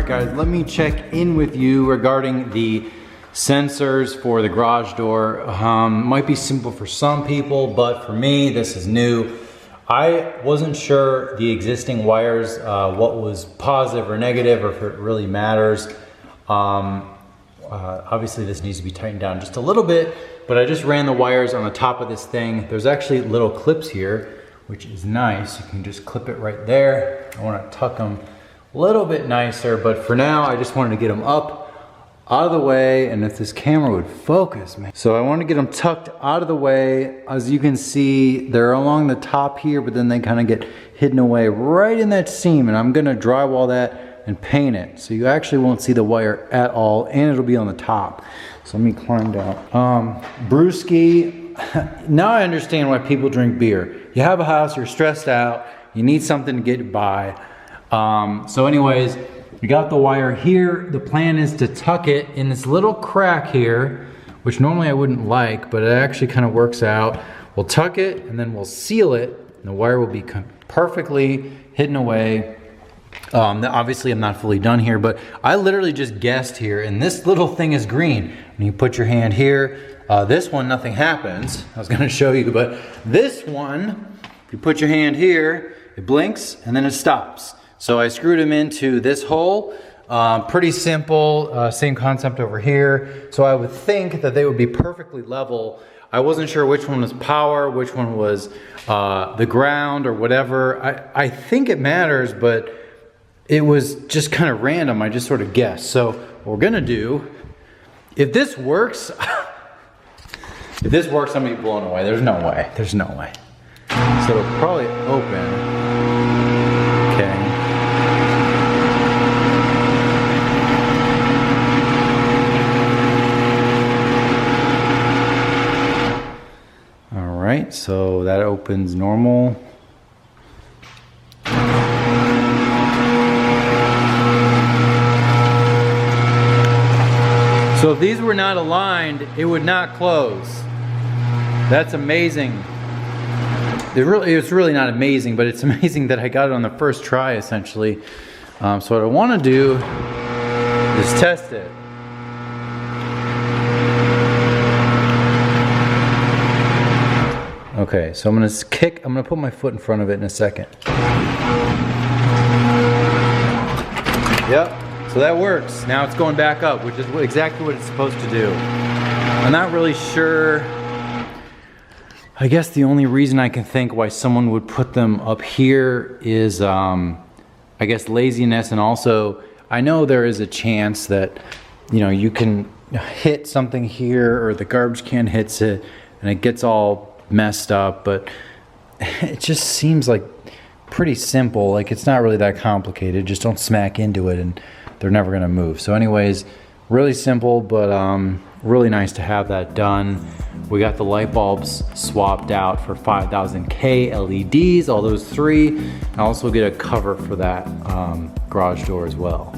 right guys, let me check in with you regarding the sensors for the garage door. Might be simple for some people, but for me, this is new. I wasn't sure the existing wires, what was positive or negative, or if it really matters. Obviously this needs to be tightened down just a little bit, but I just ran the wires on the top of this thing. There's actually little clips here, which is nice. You can just clip it right there. I want to tuck them a little bit nicer, but for now I just wanted to get them up out of the way, and if this camera would focus, man. So I want to get them tucked out of the way. As you can see, they're along the top here, but then they kind of get hidden away right in that seam, and I'm gonna drywall that and paint it. So you actually won't see the wire at all, and it'll be on the top. So let me climb down. Brewski, now I understand why people drink beer. You have a house, you're stressed out, you need something to get by. So anyways, we got the wire here. The plan is to tuck it in this little crack here, which normally I wouldn't like, but it actually kind of works out. We'll tuck it and then we'll seal it. And the wire will be perfectly hidden away. Obviously I'm not fully done here, but I literally just guessed here, and this little thing is green. When you put your hand here, this one, nothing happens. I was gonna show you, but this one, if you put your hand here, it blinks and then it stops. So I screwed them into this hole. Pretty simple, same concept over here. So I would think that they would be perfectly level. I wasn't sure which one was power, which one was the ground or whatever. I think it matters, but it was just kind of random. I just sort of guessed. So what we're gonna do, if this works, I'm gonna be blown away. There's no way, there's no way. So it'll probably open. Okay. All right, so that opens normal. So if these were not aligned, it would not close. That's amazing. It's really not amazing, but it's amazing that I got it on the first try, essentially. So what I want to do is test it. Okay, so I'm gonna put my foot in front of it in a second. Yep, so that works. Now it's going back up, which is exactly what it's supposed to do. I'm not really sure. I guess the only reason I can think why someone would put them up here is, I guess, laziness, and also I know there is a chance that, you know, you can hit something here or the garbage can hits it and it gets all messed up, but it just seems like pretty simple. Like, it's not really that complicated. Just don't smack into it and they're never gonna move. So anyways, really simple, but really nice to have that done. We got the light bulbs swapped out for 5000K LEDs, all those three. I also get a cover for that garage door as well.